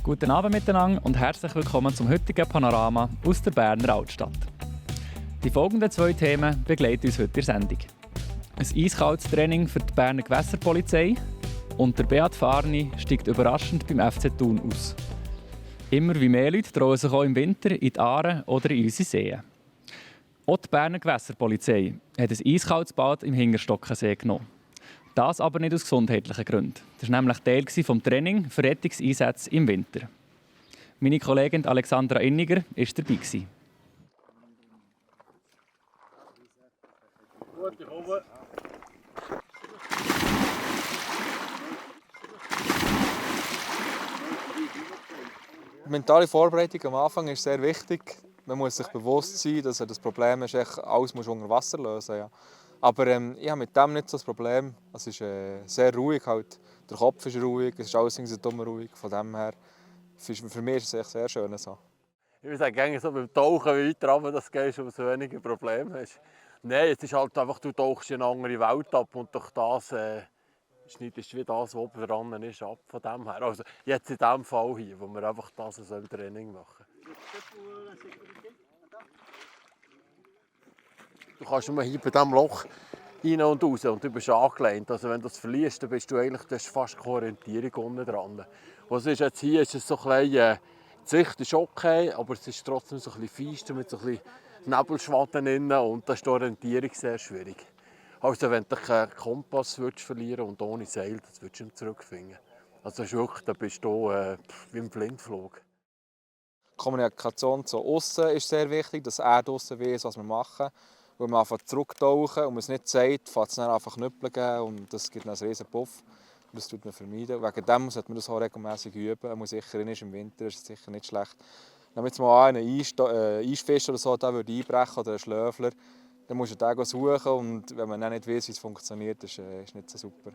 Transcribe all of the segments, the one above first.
Guten Abend miteinander und herzlich willkommen zum heutigen Panorama aus der Berner Altstadt. Die folgenden 2 Themen begleiten uns heute in der Sendung. Ein eiskaltes Training für die Berner Gewässerpolizei und der Beat Farni steigt überraschend beim FC Thun aus. Immer wie mehr Leute trauen sich auch im Winter in die Aare oder in unsere Seen. Auch die Berner Gewässerpolizei hat ein eiskaltes Bad im Hingerstockensee genommen. Das aber nicht aus gesundheitlichen Gründen. Das war nämlich Teil des Trainings für Rettungseinsätze im Winter. Meine Kollegin Alexandra Inniger war dabei. Die mentale Vorbereitung am Anfang ist sehr wichtig. Man muss sich bewusst sein, dass das Problem ist, alles unter Wasser lösen muss. Ja. Aber ich habe mit dem nicht so das Problem. Es ist sehr ruhig. Halt. Der Kopf ist ruhig, es ist alles ruhig. Von dem her, für mich ist es echt sehr schön so. Ich würde sagen, so beim Tauchen, wie weiter runter das gehst, umso weniger Probleme hast. Nein, es ist halt einfach, du tauchst in eine andere Welt ab und durch das schneidest du wie das, was oben dran ist, ab. Von dem her. Also jetzt in diesem Fall hier, wo wir einfach das so im Training machen. Du kannst nur hier bei diesem Loch rein und raus und du bist angelehnt. Also wenn du das verlierst, dann bist du eigentlich fast keine Orientierung unten dran. Was ist jetzt hier? Ist es so ein bisschen, die Sicht ist okay, aber es ist trotzdem so ein bisschen feister mit so ein bisschen Nebelschwaden drin und da ist die Orientierung sehr schwierig. Also wenn du keinen Kompass verlieren und ohne Seil, das würdest du nicht zurückfinden. Also das ist wirklich, da bist du wie im Blindflug. Die Kommunikation zu außen ist sehr wichtig, dass er draussen weiss, was wir machen. Wenn man einfach zurücktauchen und man es nicht sagt, fängt es dann einfach Knüppel geben und das gibt einen riesen Puff. Das tut man vermeiden. Wegen dem sollte man das auch regelmäßig üben. Man muss sicher im Winter ist es sicher nicht schlecht. Wenn jetzt mal einen Eisfisch oder so da einbrechen oder einen Schlöfler, dann musst du den suchen und wenn man dann nicht weiss, wie es funktioniert, ist es nicht so super.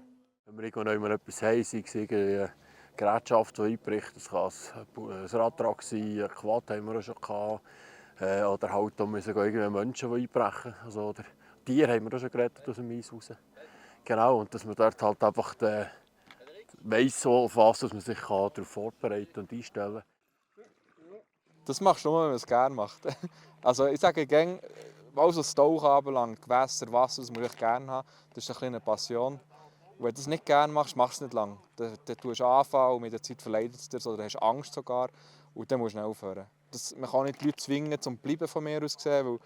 Wenn wir irgendwo etwas haben, sei es eine Gerätschaft, die einbricht, das kann ein Radtrag sein, ein Quad haben wir auch schon gehabt. Oder halt da müssen irgendwie Menschen, die einbrechen. Also, oder Tiere haben wir auch schon gerettet aus dem Eis raus. Genau, und dass man dort halt einfach weiss, auf was man sich darauf vorbereiten und einstellen kann. Das machst du nur, wenn man es gerne macht. Also ich sage gerne, alles was das Tauchen anbelangt, Gewässer, Wasser, das muss ich gerne haben. Das ist eine Passion. Und wenn du das nicht gerne machst, machst du es nicht lange. Dann tust du anfangen und mit der Zeit verleidet es dir oder hast Angst sogar. Und dann musst du aufhören. Man kann nicht die Leute zwingen, zum Bleiben von mir aus gesehen, weil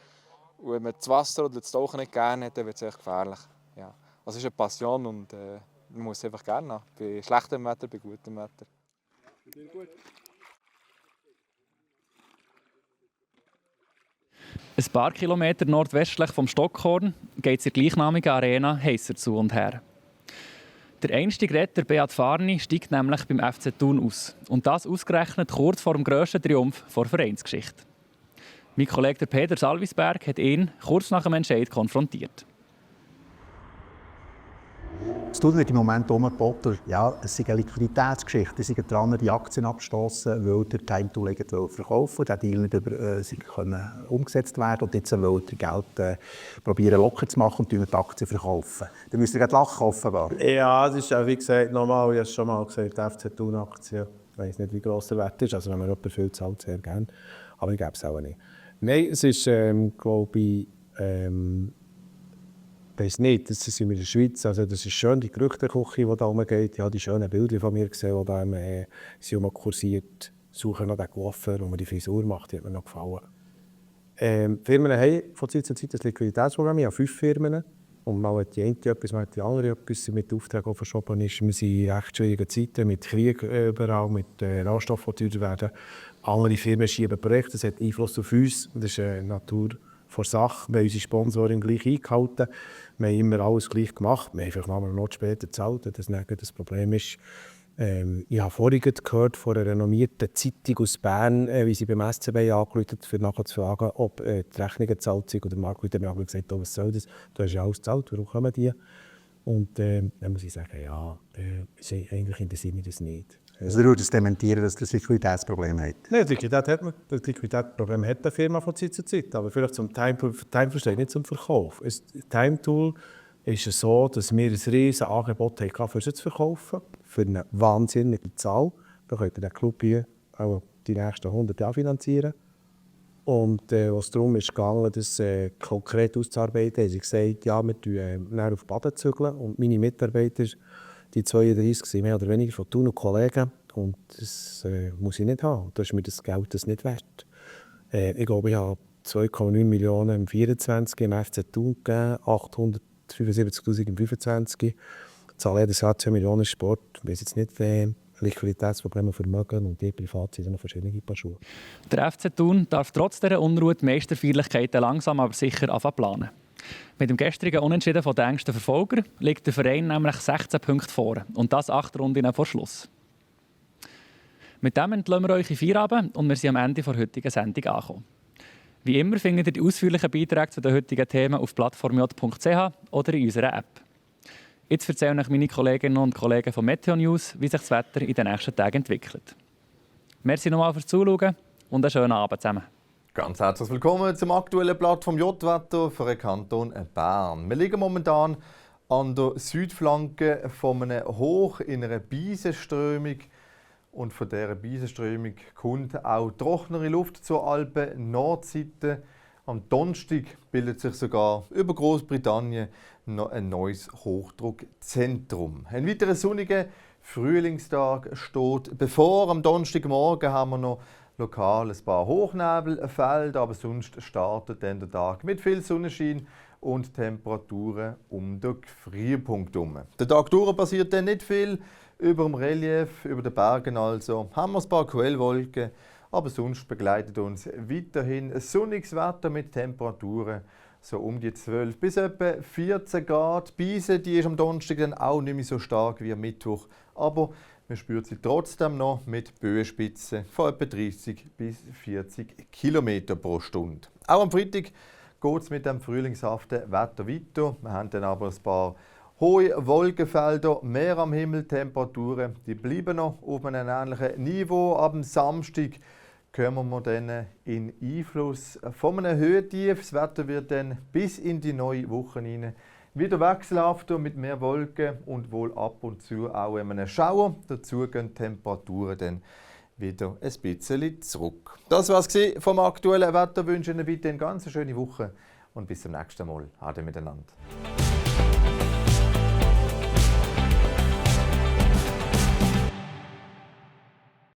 wenn man das Wasser oder das Tauchen nicht gerne hat, dann wird es echt gefährlich. Ja. Also es ist eine Passion und man muss es einfach gerne haben. Bei schlechtem Wetter, bei gutem Wetter. Ein paar Kilometer nordwestlich vom Stockhorn geht es in der gleichnamigen Arena heißer zu und her. Der einstige Retter Beat Farni steigt nämlich beim FC Thun aus. Und das ausgerechnet kurz vor dem grössten Triumph der Vereinsgeschichte. Mein Kollege Peter Salvisberg hat ihn kurz nach dem Entscheid konfrontiert. Es tut wird im Moment umgeboten, ja, es ist eine Liquiditätsgeschichte. Sie sind dran, die Aktien abzustossen, weil der Time-Tool verkaufen will. Der Deal nicht umgesetzt werden und jetzt will er Geld probieren locker zu machen und die Aktien verkaufen. Dann müsst ihr gerade lachen, offenbar. Ja, es ist auch, wie gesagt, normal. Ich habe es schon mal gesagt, die FC Thun-Aktie. Ich weiss nicht, wie gross der Wert ist. Also wenn man jemand viel zahlt, sehr gerne. Aber ich gebe es auch nicht. Nein, es ist, glaube ich, das nicht, das sind wir in der Schweiz. Also das ist schön, die Gerüchteküche, die da rumgeht. Ich habe die schönen Bilder von mir gesehen, die da im kursiert. Suchen nach den Coiffeur, wo man die Frisur macht, die hat mir noch gefallen. Die Firmen haben von Zeit zu Zeit ein Liquiditätsprogramm. Ich habe 5 Firmen. Und mal hat die eine etwas, mal hat die andere etwas mit Aufträgen verschoben ist. Wir sind in echt schwierigen Zeiten, mit Krieg überall, mit Rohstoffen, die teurer werden. Andere Firmen schieben Projekte, das hat Einfluss auf uns. Das ist Natur vor Sache. Wir haben unsere Sponsoren gleich eingehalten. Wir haben immer alles gleich gemacht. Wir haben vielleicht noch einen Monat später gezahlt, das nicht das Problem ist. Ich habe vorhin gehört von einer renommierten Zeitung aus Bern, wie sie beim SCB angerufen hat, um nachzufragen, ob die Rechnungen gezahlt sind. Und der Marc hat mir gesagt, oh, was soll das? Du hast ja alles gezahlt, warum kommen die? Und dann muss ich sagen, ja, eigentlich interessiert mich das nicht. Also du würdest dementieren, dass das Liquiditätsproblem hat? Nein, das Liquiditätsproblem hat eine Firma von Zeit zu Zeit, aber vielleicht zum Time-Verstehen, nicht zum Verkauf. Das Time-Tool ist es so, dass wir ein riesiges Angebot hatten, für sie zu verkaufen, für eine wahnsinnige Zahl. Da könnt ihr den Club hier auch die nächsten 100 Jahre finanzieren. Und was darum ging, das konkret auszuarbeiten, haben sie gesagt, ja, wir zügeln auf Baden zügeln. Und meine Mitarbeiter, die 32, sind mehr oder weniger von Thun und Kollegen. Und das muss ich nicht haben. Da ist mir das Geld das nicht wert. Ich glaube, ich habe 2,9 Millionen im 24 im FC Thun gegeben, 875'000 im 25. Ich zahle jedes Jahr 2 Millionen Sport. Ich weiss jetzt nicht, Liquiditätsprobleme, Vermögen und die privat sind noch verschiedene Paar Schuhe. Der FC Thun darf trotz dieser Unruhe die Meisterfeierlichkeiten langsam aber sicher planen. Mit dem gestrigen Unentschieden von den engsten Verfolger liegt der Verein nämlich 16 Punkte vor. Und das 8 Runden vor Schluss. Mit dem entlassen wir euch in Feierabend und wir sind am Ende der heutigen Sendung angekommen. Wie immer findet ihr die ausführlichen Beiträge zu den heutigen Themen auf plattformj.ch oder in unserer App. Jetzt erzählen euch meine Kolleginnen und Kollegen von Meteo News, wie sich das Wetter in den nächsten Tagen entwickelt. Merci nochmal fürs Zuschauen und einen schönen Abend zusammen. Ganz herzlich willkommen zum aktuellen Blatt vom J-Wetter für den Kanton Bern. Wir liegen momentan an der Südflanke von einem Hoch in einer Beisenströmung. Und von dieser Beisenströmung kommt auch trocknere Luft zur Alpen-Nordseite. Am Donnerstag bildet sich sogar über Großbritannien noch ein neues Hochdruckzentrum. Ein weiterer sonniger Frühlingstag steht bevor. Am Donnerstagmorgen haben wir noch lokal ein paar Hochnebelfelder, aber sonst startet dann der Tag mit viel Sonnenschein und Temperaturen um den Gefrierpunkt herum. Der Tag durch passiert dann nicht viel. Über dem Relief, über den Bergen also, haben wir ein paar Quellwolken, aber sonst begleitet uns weiterhin ein sonniges Wetter mit Temperaturen so um die 12 bis etwa 14 Grad. Die Beise, die ist am Donnerstag dann auch nicht mehr so stark wie am Mittwoch, aber man spürt sie trotzdem noch mit Böenspitzen von etwa 30 bis 40 km pro Stunde. Auch am Freitag geht es mit dem frühlingshaften Wetter weiter. Wir haben dann aber ein paar hohe Wolkenfelder, mehr am Himmel, Temperaturen, die bleiben noch auf einem ähnlichen Niveau. Ab dem Samstag kommen wir dann in Einfluss von einem Höhentief. Das Wetter wird dann bis in die neue Woche hinein wieder wechselhafter mit mehr Wolken und wohl ab und zu auch einem Schauer. Dazu gehen die Temperaturen dann wieder ein bisschen zurück. Das war es vom aktuellen Wetter. Ich wünsche Ihnen weiterhin eine ganz schöne Woche und bis zum nächsten Mal. Ade miteinander.